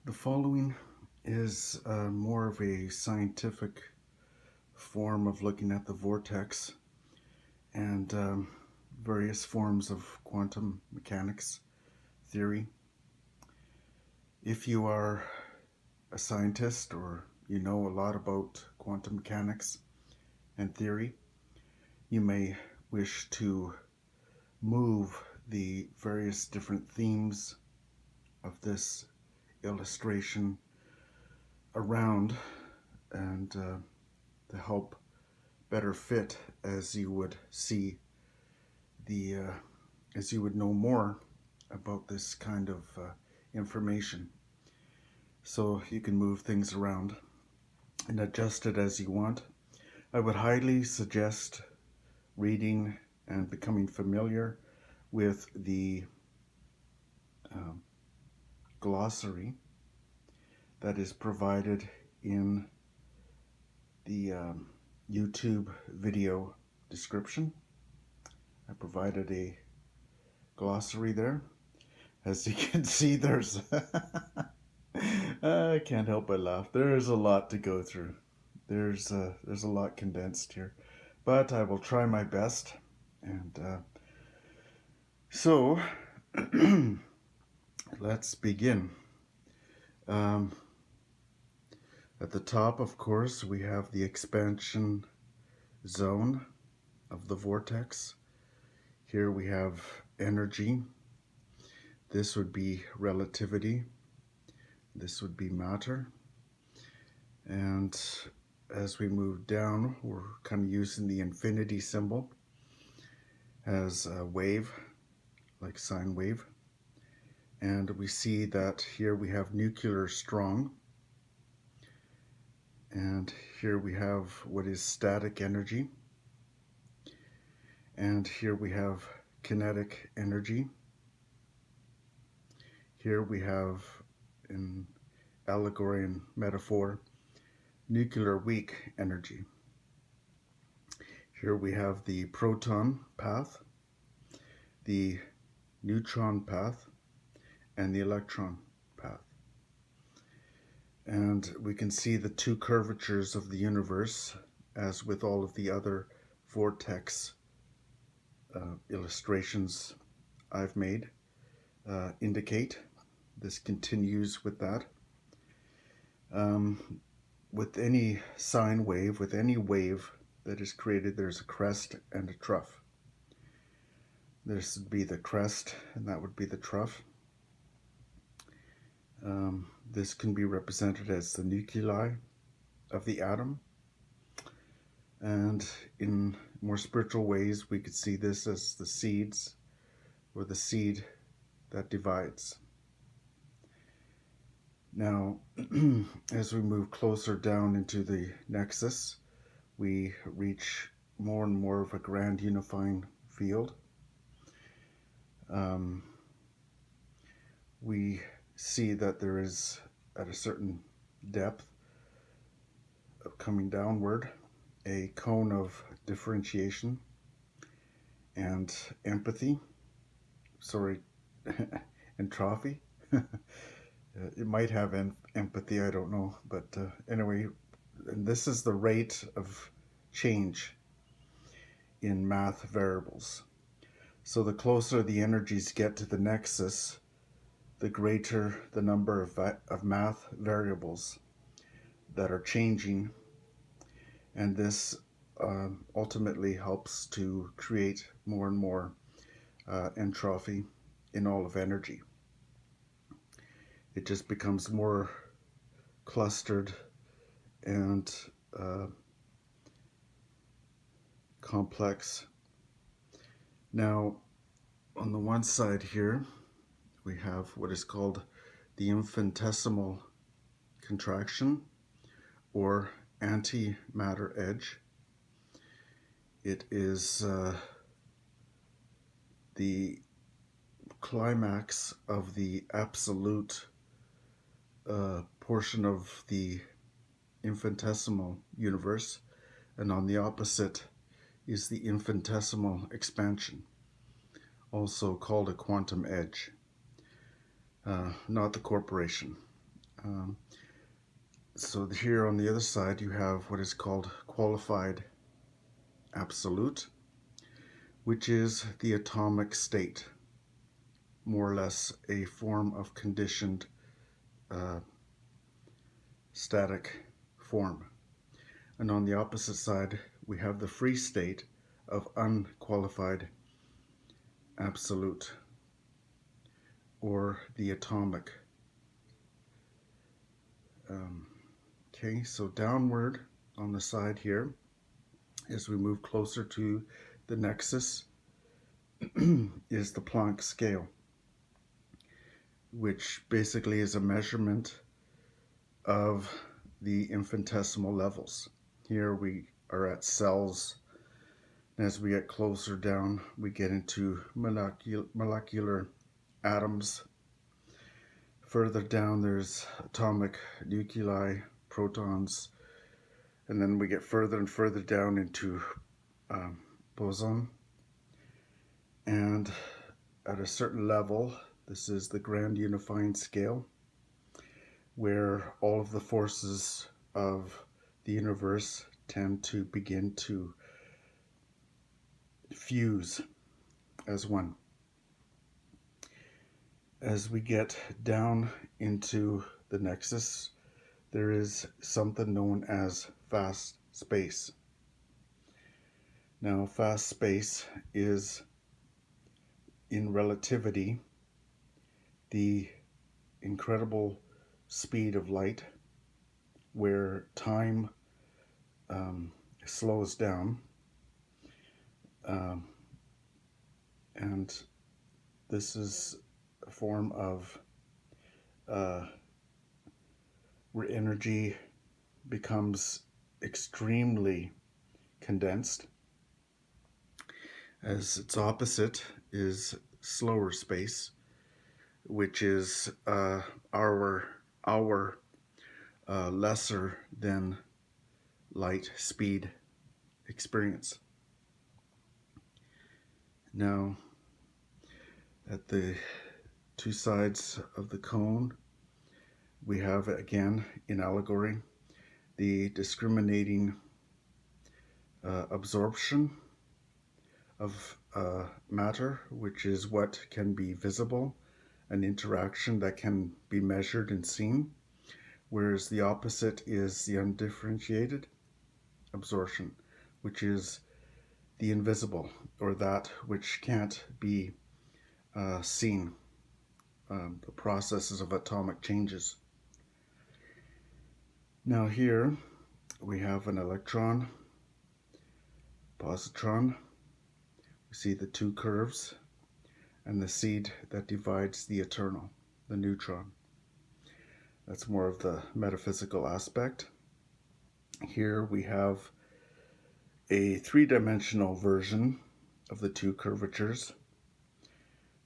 The following is more of a scientific form of looking at the vortex and various forms of quantum mechanics theory. If you are a scientist or you know a lot about quantum mechanics and theory, you may wish to move the various different themes of this illustration around and to help better fit as you would see as you would know more about this kind of information. So you can move things around and adjust it as you want. I would highly suggest reading and becoming familiar with the glossary that is provided in the YouTube video description. I provided a glossary there. As you can see, there's I can't help but laugh. There's a lot to go through. There's a lot condensed here, but I will try my best. And so let's begin. At the top, of course, we have the expansion zone of the vortex. Here we have energy. This would be relativity. This would be matter. And as we move down, we're kind of using the infinity symbol as a wave, like sine wave. And we see that here we have nuclear strong. And here we have what is static energy. And here we have kinetic energy. Here we have, in allegory and metaphor, nuclear weak energy. Here we have the proton path, the neutron path, and the electron path. And we can see the two curvatures of the universe, as with all of the other vortex illustrations I've made, indicate. This continues with that. With any sine wave, with any wave that is created, there's a crest and a trough. This would be the crest, and that would be the trough. This can be represented as the nuclei of the atom. And in more spiritual ways, we could see this as the seeds, or the seed that divides. Now, as we move closer down into the nexus, we reach more and more of a grand unifying field. We see that there is, at a certain depth of coming downward, a cone of differentiation and entropy. It might have empathy, I don't know, but anyway, and this is the rate of change in math variables. So the closer the energies get to the nexus, the greater the number of math variables that are changing, and this ultimately helps to create more and more entropy in all of energy. It just becomes more clustered and complex. Now, on the one side here, we have what is called the infinitesimal contraction, or antimatter edge. It is the climax of the absolute portion of the infinitesimal universe, and on the opposite is the infinitesimal expansion, also called a quantum edge. Not the corporation. So here on the other side you have what is called qualified absolute, which is the atomic state, more or less a form of conditioned static form. And on the opposite side we have the free state of unqualified absolute, or the atomic. Okay, so downward on the side here, as we move closer to the nexus, is the Planck scale, which basically is a measurement of the infinitesimal levels. Here we are at cells. As we get closer down, we get into molecular atoms. Further down, there's atomic nuclei, protons, and then we get further and further down into boson. And at a certain level, this is the grand unifying scale, where all of the forces of the universe tend to begin to fuse as one. As we get down into the nexus, there is something known as fast space. Now, fast space is, in relativity, the incredible speed of light, where time slows down, and this is a form of where energy becomes extremely condensed, as its opposite is slower space, which is our lesser than light speed experience. Now, at the two sides of the cone, we have, again, in allegory, the discriminating absorption of matter, which is what can be visible, an interaction that can be measured and seen, whereas the opposite is the undifferentiated absorption, which is the invisible, or that which can't be seen, the processes of atomic changes. Now here we have an electron, positron. We see the two curves and the seed that divides the eternal, the neutron. That's more of the metaphysical aspect. Here we have a three-dimensional version of the two curvatures.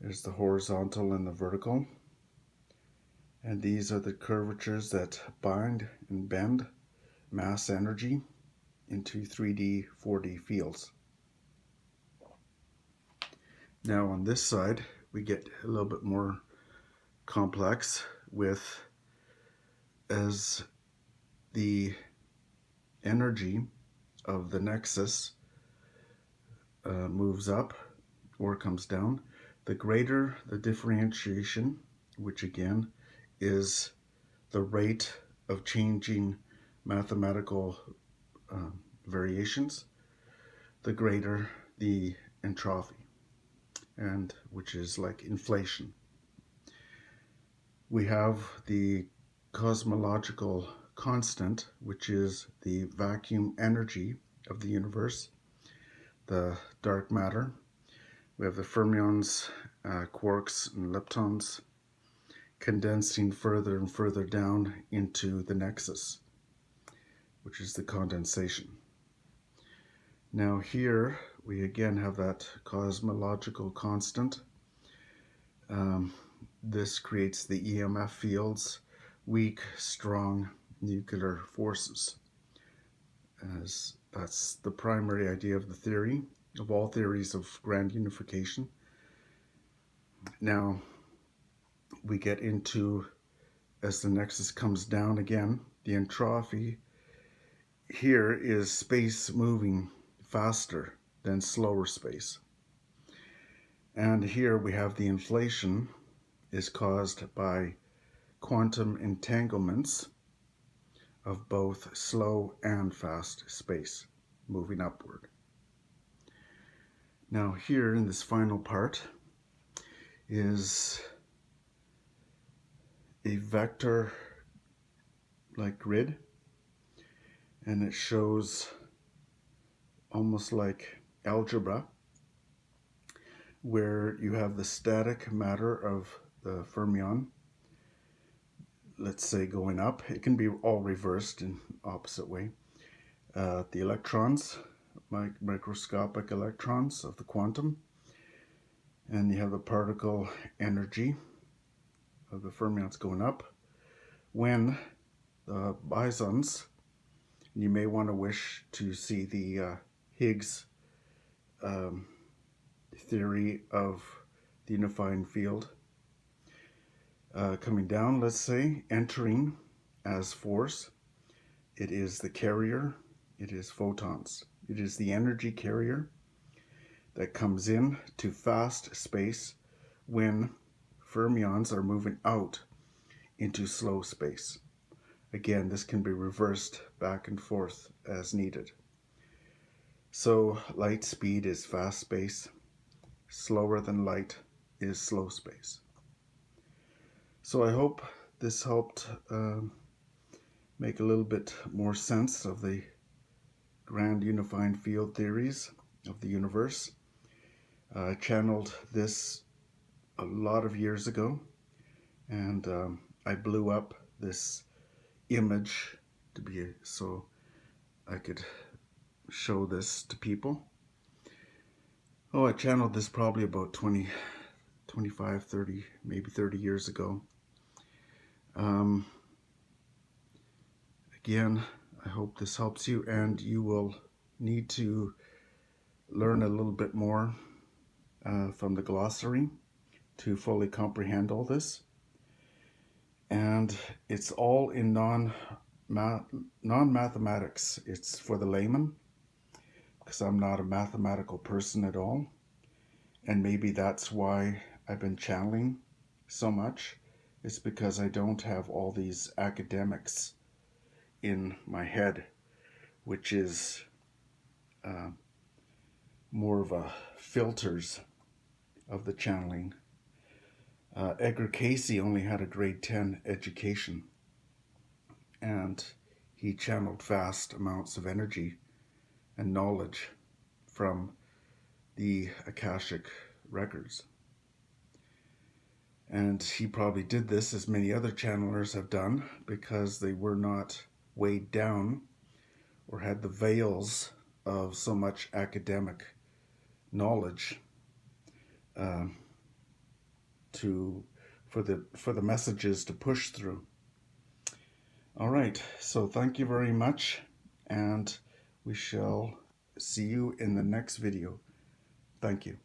There's the horizontal and the vertical. And these are the curvatures that bind and bend mass energy into 3D, 4D fields. Now on this side, we get a little bit more complex with, as the energy of the nexus moves up or comes down, the greater the differentiation, which again is the rate of changing mathematical variations, the greater the entropy, and which is like inflation. We have the cosmological constant, which is the vacuum energy of the universe, the dark matter. We have the fermions, quarks, and leptons condensing further and further down into the nexus, which is the condensation. Now here we again have that cosmological constant. This creates the EMF fields, weak, strong nuclear forces. As that's the primary idea of the theory, of all theories of grand unification. Now we get into as the nexus comes down again, the entropy here is space moving faster than slower space. And here we have the inflation is caused by quantum entanglements of both slow and fast space moving upward. Now here in this final part is a vector like grid, and it shows almost like algebra, where you have the static matter of the fermion, let's say going up. It can be all reversed in opposite way. The electrons, microscopic electrons of the quantum, and you have the particle energy of the fermions going up. When the bosons, you may want to wish to see the Higgs theory of the unifying field coming down, let's say, entering as force. It is the carrier, it is photons. It is the energy carrier that comes in to fast space when fermions are moving out into slow space. Again, this can be reversed back and forth as needed. So light speed is fast space, slower than light is slow space. So I hope this helped make a little bit more sense of the grand unifying field theories of the universe. I channeled this a lot of years ago, and I blew up this image to be so I could show this to people. Oh, I channeled this probably about 20, 25, 30, maybe 30 years ago. Again, I hope this helps you, and you will need to learn a little bit more from the glossary to fully comprehend all this. And it's all in non-mathematics. It's for the layman, because I'm not a mathematical person at all. And maybe that's why I've been channeling so much. It's because I don't have all these academics in my head, which is more of a filters of the channeling. Edgar Cayce only had a grade 10 education, and he channeled vast amounts of energy and knowledge from the Akashic records. And he probably did this, as many other channelers have done, because they were not weighed down or had the veils of so much academic knowledge for the messages to push through. All right, so thank you very much, and we shall see you in the next video. Thank you.